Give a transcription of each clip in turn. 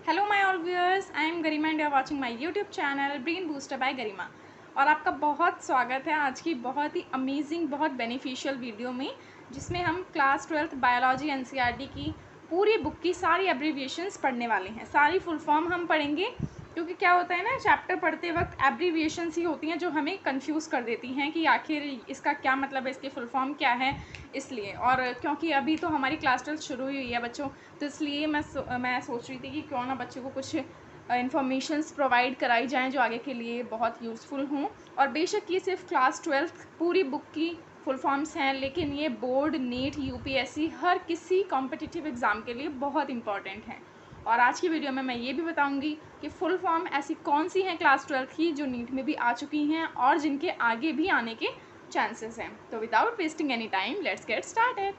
Hello my all viewers, I am Garima and you are watching my YouTube channel brain booster by Garima. और आपका बहुत स्वागत है आज की बहुत ही अमेजिंग, बहुत बेनिफिशियल वीडियो में, जिसमें हम क्लास 12th बायोलॉजी एनसीईआरटी की पूरी बुक की सारी एब्रीविएशंस पढ़ने वाले हैं। सारी फुल फॉर्म हम पढ़ेंगे, क्योंकि क्या होता है ना, चैप्टर पढ़ते वक्त एब्रीविएशंस ही होती हैं जो हमें कंफ्यूज कर देती हैं कि आखिर इसका क्या मतलब है, इसकी फुल फॉर्म क्या है। इसलिए, और क्योंकि अभी तो हमारी क्लास 12 शुरू हुई है बच्चों, तो इसलिए मैं सोच रही थी कि क्यों ना बच्चों को कुछ इन्फॉर्मेशंस प्रोवाइड कराई जाएँ जो आगे के लिए बहुत यूज़फुल हों। और बेशक ये सिर्फ क्लास 12 पूरी बुक की फुल फॉर्म्स हैं, लेकिन ये बोर्ड, नीट, यूपीएससी हर किसी कॉम्पिटिटिव एग्ज़ाम के लिए बहुत इंपॉर्टेंट हैं। और आज की वीडियो में मैं ये भी बताऊंगी कि फुल फॉर्म ऐसी कौन सी हैं क्लास 12 की जो नीट में भी आ चुकी हैं और जिनके आगे भी आने के चांसेस हैं। तो without wasting any time, let's get started.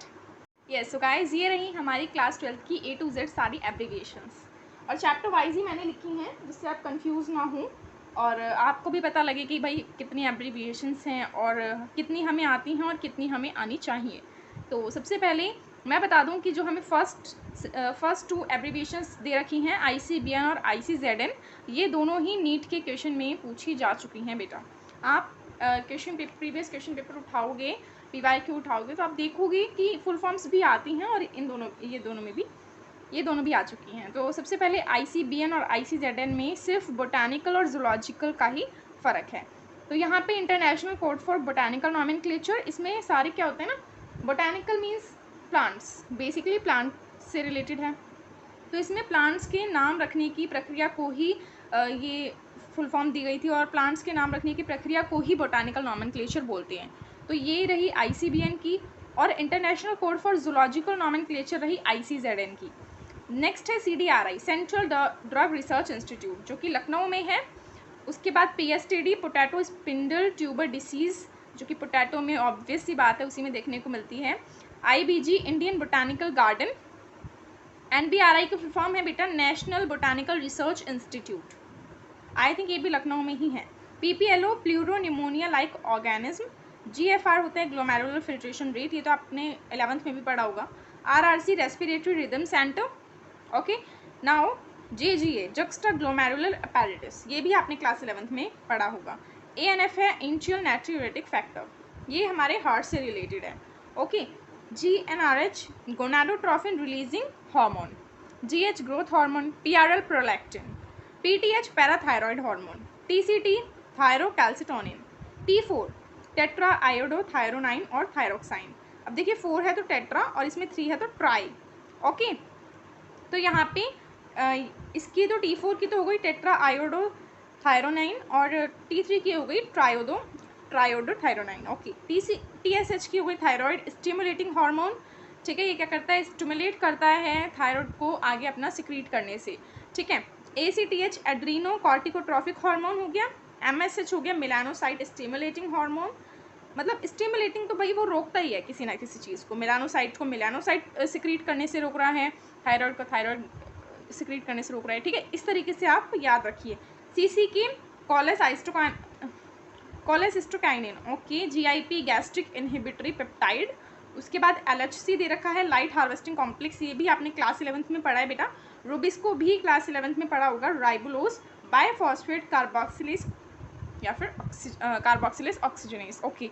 Yes, so guys, ये रही हमारी क्लास 12 की A to Z सारी एब्रीविएशंस, और चैप्टर वाइज ही मैंने लिखी हैं जिससे आप कंफ्यूज ना हो और आपको भी पता लगे कि भाई कितनी एब्रीविएशंस हैं और कितनी हमें आती हैं और कितनी हमें आनी चाहिए। तो सबसे पहले मैं बता दूं कि जो हमें फर्स्ट टू एब्रीविएशंस दे रखी हैं, ICBN और ICZN, ये दोनों ही नीट के क्वेश्चन में पूछी जा चुकी हैं बेटा। आप प्रीवियस क्वेश्चन पेपर उठाओगे, PYQ उठाओगे, तो आप देखोगे कि फुल फॉर्म्स भी आती हैं और ये दोनों भी आ चुकी हैं। तो सबसे पहले ICBN और ICZN में सिर्फ बोटानिकल और जूलॉजिकल का ही फ़र्क है। तो यहाँ पे international code for botanical nomenclature, इसमें सारे क्या होते हैं ना, botanical means plants, basically plant से रिलेटेड है। तो इसमें प्लांट्स के नाम रखने की प्रक्रिया को ही ये फुल फॉर्म दी गई थी, और प्लांट्स के नाम रखने की प्रक्रिया को ही बोटानिकल नॉमेनक्लेचर बोलते हैं। तो ये रही ICBN की, और international code for zoological nomenclature रही ICZN की। नेक्स्ट है CDRI, central drug research institute, जो कि लखनऊ में है। उसके बाद PSTD, potato spindle tuber disease, जो कि पोटैटो में ऑब्वियस सी बात है, उसी में देखने को मिलती है। IBG, Indian botanical garden. NBRI की फुल फॉर्म है बेटा national botanical research institute, I think ये भी लखनऊ में ही है। PPLO, pleuro pneumonia like organism. GFR होता है ग्लोमेरुलर फिल्ट्रेशन रेट, ये तो आपने 11th में भी पढ़ा होगा। RRC, respiratory rhythm centre. Okay, now JGA, juxta glomerular apparatus, ये भी आपने क्लास 11th में पढ़ा होगा। ANF है एंशियल नाट्रियूरेटिक फैक्टर, ये हमारे हार्ट से रिलेटेड है। Okay, GnRH, gonadotrophin releasing hormone. GH, growth hormone. PRL, prolactin. PTH, parathyroid hormone. TCT, thyrocalcitonin. T4, tetra iodothyronine और थायरोक्साइन। अब देखिए 4 है तो टेट्रा और इसमें 3 है तो ट्राई। ओके, तो यहाँ पे इसकी तो T4 की तो हो गई टेट्रा आयोडोथायरोनाइन, और T3 की हो गई ट्रायोडोथायरोनाइन। ओके, TSH की हो गई थायराइड स्टिमुलेटिंग हार्मोन। ठीक है, ये क्या करता है, स्टिमुलेट करता है थायराइड को आगे अपना सिक्रीट करने से। ठीक है, ACTH, एड्रीनो कॉर्टिकोट्रॉफिक हार्मोन हो गया। MSH हो गया मेलानोसाइट स्टिमुलेटिंग हार्मोन। मतलब स्टिमुलेटिंग तो भाई वो रोकता ही है किसी ना किसी चीज़ को, मेलानोसाइट सिक्रीट करने से रोक रहा है, थायराइड को थायराइड सिक्रीट करने से रोक रहा है। ठीक है, इस तरीके से आप याद रखिए। CC की cholecystokinin. Okay, GIP, gastric inhibitory peptide. उसके बाद LHC दे रखा है लाइट हार्वेस्टिंग कॉम्प्लेक्स, ये भी आपने क्लास 11th में पढ़ा है बेटा। रूबिस्को भी क्लास 11th में पढ़ा होगा। राइबोलोज, बायफॉस्फेट कार्बोक्सिलेज या फिर कार्बोक्सिलेज ऑक्सीजनेस। ओके,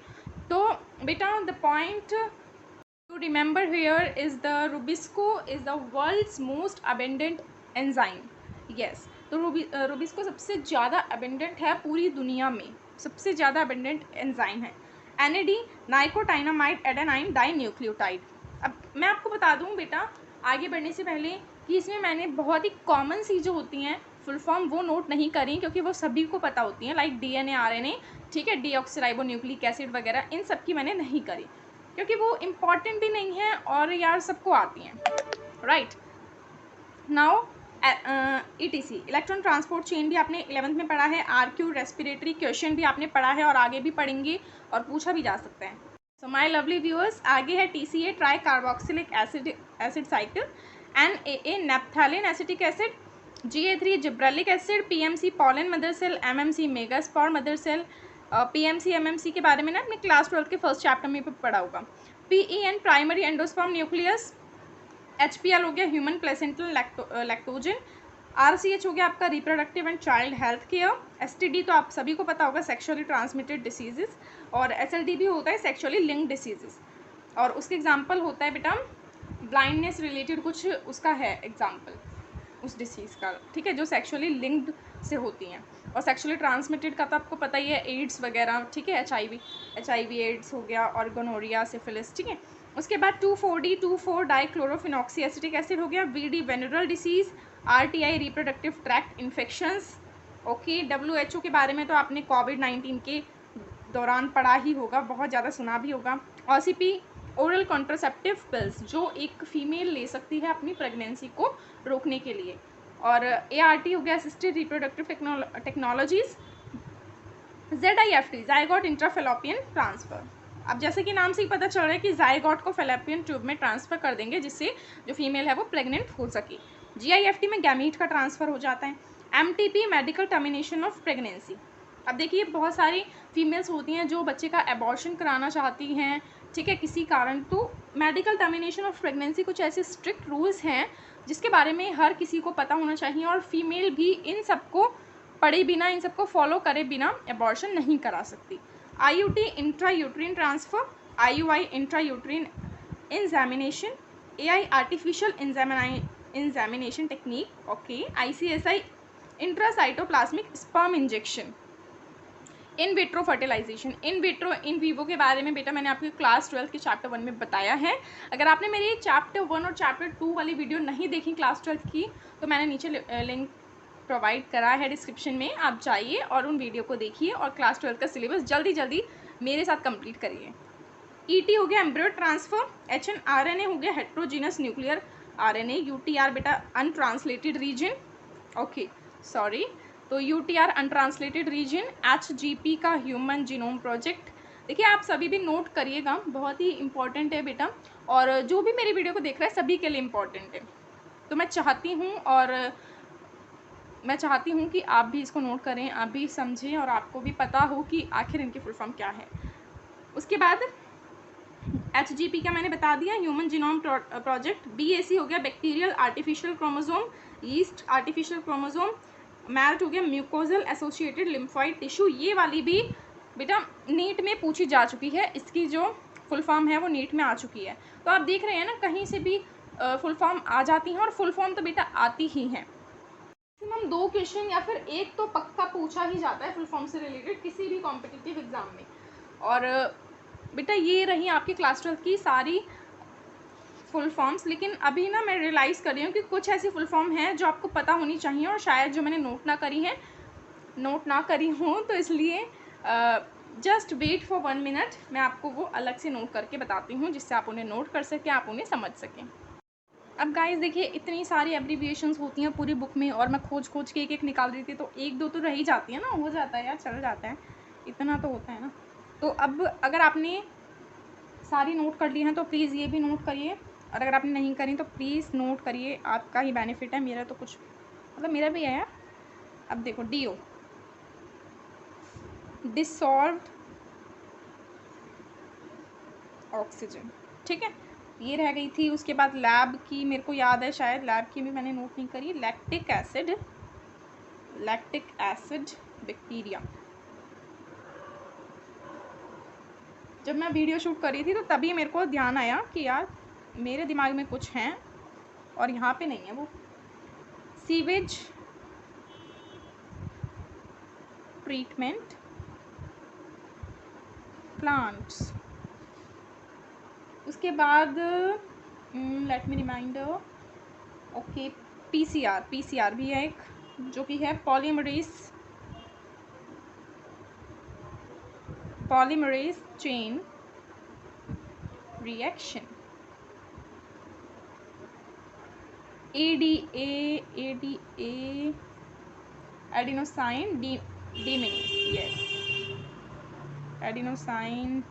तो बेटा the point to remember here is the Rubisco is the world's most abundant enzyme. Yes, तो Rubisco सबसे ज़्यादा abundant है पूरी दुनिया में, सबसे ज़्यादा abundant enzyme है। NAD, nicotinamide adenine dinucleotide. अब मैं आपको बता दूं बेटा आगे बढ़ने से पहले कि इसमें मैंने बहुत ही कॉमन सी जो होती हैं फुल फॉर्म वो नोट नहीं करी, क्योंकि वो सभी को पता होती हैं, लाइक DNA, RNA, ठीक है, डीऑक्सीराइबोन्यूक्लिक एसिड वगैरह, इन सब की मैंने नहीं करी क्योंकि वो इम्पॉर्टेंट भी नहीं है और यार सबको आती हैं। Right, now ETC, electron transport chain भी आपने 11th में पढ़ा है। RQ, रेस्पिरेटरी क्वेश्चन भी आपने पढ़ा है और आगे भी पढ़ेंगे और पूछा भी जा सकता है। सो माय लवली व्यूअर्स, आगे है TCA, tri carboxylic acid cycle. NAA, naphthalene acetic acid. GA3, gibberellic acid. PMC, pollen mother cell. MMC, megaspore mother cell. PMC, MMC के बारे में ना अपने क्लास 12 के फर्स्ट चैप्टर में पढ़ा होगा। PEN, primary endosperm nucleus. HPL हो गया ह्यूमन प्लेसेंटल लैक्टोजन। RCH हो गया आपका reproductive and child health care. STD तो आप सभी को पता होगा, सेक्सुअली ट्रांसमिटेड डिसीजेस। और SLD भी होता है, सेक्सुअली लिंक्ड डिसीजेस। और उसके एग्जांपल होता है बेटा ब्लाइंडनेस रिलेटेड कुछ उसका है एग्जांपल उस डिसीज़ का, ठीक है, जो सेक्सुअली लिंक्ड से होती हैं। और सेक्सुअली ट्रांसमिटेड का तो आपको पता ही है, एड्स वगैरह, ठीक है, HIV एड्स हो गया, और गोनोरिया, सिफिलिस, ठीक है। उसके बाद 2,4-D 2,4 डाइक्लोरोफिनॉक्सी एसिटिक एसिड हो गया। VD venereal disease. RTI reproductive tract infections. Okay, WHO के बारे में तो आपने कोविड-19 के दौरान पढ़ा ही होगा, बहुत ज़्यादा सुना भी होगा। OCP ओरल कॉन्ट्रासेप्टिव पिल्स, जो एक फीमेल ले सकती है अपनी प्रेगनेंसी को रोकने के लिए। और ART हो गया assisted reproductive technologies. ZIFT zygote intrafallopian transfer. अब जैसे कि नाम से ही पता चल रहा है कि ज़ायगोट को फेलोपियन ट्यूब में ट्रांसफ़र कर देंगे, जिससे जो फीमेल है वो प्रेग्नेंट हो सके। GIFT में गैमीट का ट्रांसफ़र हो जाता है। MTP medical termination of pregnancy. अब देखिए बहुत सारी फीमेल्स होती हैं जो बच्चे का एबॉर्शन कराना चाहती हैं, ठीक है, किसी कारण। तो मेडिकल टर्मिनेशन ऑफ प्रेगनेंसी कुछ ऐसे स्ट्रिक्ट रूल्स हैं जिसके बारे में हर किसी को पता होना चाहिए, और फीमेल भी इन सबको पढ़े बिना, इन सबको फॉलो करे बिना एबॉर्शन नहीं करा सकती। IUT intra uterine transfer. IUI intra uterine insemination. AI artificial insemination technique. Okay. ICSI intracytoplasmic sperm injection. In vitro fertilization. In vitro in vivo के बारे में बेटा मैंने आपके क्लास 12 के चैप्टर 1 में बताया है। अगर आपने मेरी चैप्टर 1 और चैप्टर 2 वाली वीडियो नहीं देखी क्लास 12 की, तो मैंने नीचे लिंक प्रोवाइड करा है डिस्क्रिप्शन में, आप जाइए और उन वीडियो को देखिए और क्लास 12 का सिलेबस जल्दी जल्दी मेरे साथ कंप्लीट करिए। ET हो गया एम्ब्रियो ट्रांसफ़र। HNRNA हो गया हेट्रोजीनस न्यूक्लियर RNA। UTR बेटा अनट्रांसलेटेड रीजन। ओके, सॉरी, तो UTR अनट्रांसलेटेड रीजन। HGP का ह्यूमन जीनोम प्रोजेक्ट। देखिए आप सभी भी नोट करिएगा, बहुत ही इंपॉर्टेंट है बेटा, और जो भी मेरी वीडियो को देख रहा है सभी के लिए इम्पॉर्टेंट है। तो मैं चाहती हूँ कि आप भी इसको नोट करें, आप भी समझें, और आपको भी पता हो कि आखिर इनकी फुल फॉर्म क्या है। उसके बाद HGP का मैंने बता दिया, ह्यूमन जीनोम प्रोजेक्ट। BAC हो गया bacterial artificial chromosome, yeast artificial chromosome. MAT हो गया म्यूकोजल एसोसिएटेड लिम्फोइड टिश्यू। ये वाली भी बेटा नीट में पूछी जा चुकी है, इसकी जो फुल फॉर्म है वो नीट में आ चुकी है। तो आप देख रहे हैं ना, कहीं से भी फुल फॉर्म आ जाती हैं, और फुल फॉर्म तो बेटा आती ही हैं। मैक्सिमम 2 क्वेश्चन या फिर एक तो पक्का पूछा ही जाता है फुल फॉर्म से रिलेटेड किसी भी कॉम्पिटिटिव एग्जाम में। और बेटा ये रही आपकी क्लास 12 की सारी फुल फॉर्म्स। लेकिन अभी ना मैं रियलाइज़ कर रही हूँ कि कुछ ऐसी फुल फॉर्म हैं जो आपको पता होनी चाहिए, और शायद जो मैंने नोट ना करी हूँ, तो इसलिए जस्ट वेट फॉर 1 मिनट, मैं आपको वो अलग से नोट करके बताती हूँ, जिससे आप उन्हें नोट कर सकें, आप उन्हें समझ सकें। अब गाइस देखिए, इतनी सारी एब्रीविएशंस होती हैं पूरी बुक में, और मैं खोज के एक निकाल रही थी, तो 1-2 तो रह ही जाती है ना, हो जाता है यार, चल जाता है, इतना तो होता है ना। तो अब अगर आपने सारी नोट कर ली हैं तो प्लीज़ ये भी नोट करिए, और अगर आपने नहीं करी तो प्लीज़ नोट करिए, आपका ही बेनिफिट है, मेरा तो कुछ मतलब मेरा भी है यार। अब देखो, DO डिसॉल्व्ड ऑक्सीजन, ठीक है, ये रह गई थी। उसके बाद लैब की मेरे को याद है, शायद लैब की भी मैंने नोट नहीं करी। Lactic acid bacteria. जब मैं वीडियो शूट कर रही थी तो तभी मेरे को ध्यान आया कि यार मेरे दिमाग में कुछ हैं और यहाँ पे नहीं है वो। Sewage treatment plants. उसके बाद let me reminder, okay, PCR भी है एक, जो कि है polymerase chain reaction. ADA adenosine deaminase, yes, adenosine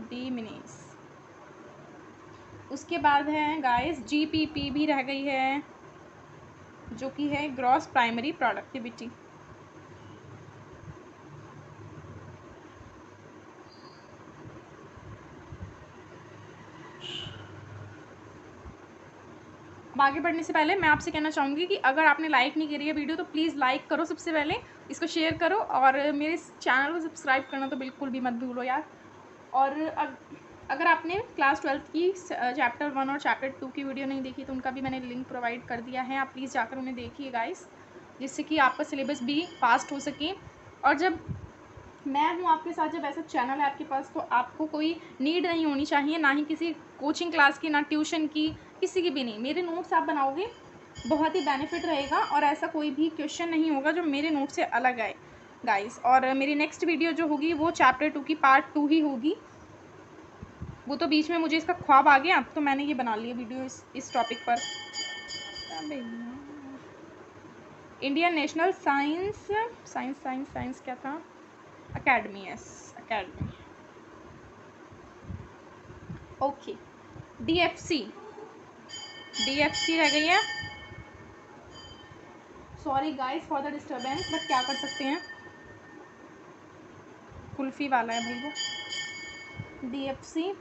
deaminase. उसके बाद है गाइस GPP भी रह गई है, जो कि है ग्रॉस प्राइमरी प्रोडक्टिविटी। आगे बढ़ने से पहले मैं आपसे कहना चाहूँगी कि अगर आपने लाइक नहीं करी है वीडियो तो प्लीज़ लाइक करो, सबसे पहले इसको शेयर करो, और मेरे चैनल को सब्सक्राइब करना तो बिल्कुल भी मत भूलो यार। और अगर आपने क्लास 12th की चैप्टर 1 और चैप्टर 2 की वीडियो नहीं देखी तो उनका भी मैंने लिंक प्रोवाइड कर दिया है, आप प्लीज़ जाकर उन्हें देखिए गाइस, जिससे कि आपका सिलेबस भी फास्ट हो सके। और जब मैं हूँ आपके साथ, जब ऐसा चैनल है आपके पास, तो आपको कोई नीड नहीं होनी चाहिए, ना ही किसी कोचिंग क्लास की, ना ट्यूशन की, किसी की भी नहीं। मेरे नोट्स आप बनाओगे बहुत ही बेनिफिट रहेगा, और ऐसा कोई भी क्वेश्चन नहीं होगा जो मेरे नोट से अलग आए गाइस। और मेरी नेक्स्ट वीडियो जो होगी वो चैप्टर 2 की पार्ट 2 ही होगी। वो तो बीच में मुझे इसका ख्वाब आ गया, तो मैंने ये बना लिया वीडियो इस टॉपिक पर। Indian national science science science science क्या था, academy, yes academy, okay. DFC रह गई है, sorry guys for the disturbance, but क्या कर सकते हैं, कुल्फी वाला है भाई वो। डीएफसी,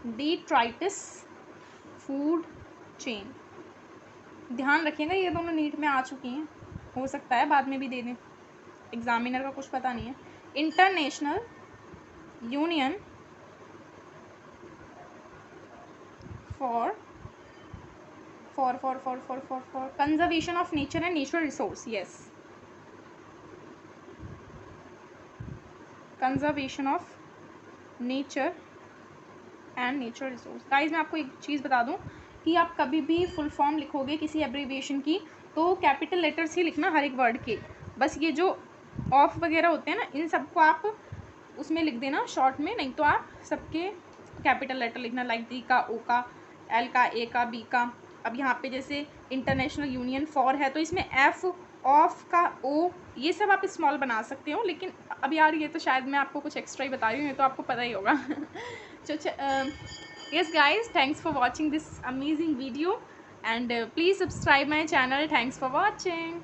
डिट्राइटिस फूड चेन, ध्यान रखिएगा ये दोनों नीट में आ चुकी हैं, हो सकता है बाद में भी दे दें, एग्जामिनर का कुछ पता नहीं है। International union for conservation of nature and natural resource, yes, conservation of nature and natural resource. Guys मैं आपको एक चीज़ बता दूं कि आप कभी भी फुल फॉर्म लिखोगे किसी एब्रीविएशन की तो कैपिटल लेटर्स ही लिखना हर एक वर्ड के, बस ये जो ऑफ वगैरह होते हैं ना इन सबको आप उसमें लिख देना शॉर्ट में, नहीं तो आप सबके कैपिटल लेटर लिखना, लाइक डी का, ओ का, एल का, ए का, बी का। अब यहाँ पे जैसे इंटरनेशनल यूनियन फॉर है तो इसमें एफ, ऑफ का, ओ, ये सब आप स्मॉल बना सकते हो, लेकिन अब यार ये तो शायद मैं आपको कुछ एक्स्ट्रा ही बता रही हूँ, ये तो आपको पता ही होगा। Yes guys, thanks for watching this amazing video and please subscribe my channel. Thanks for watching.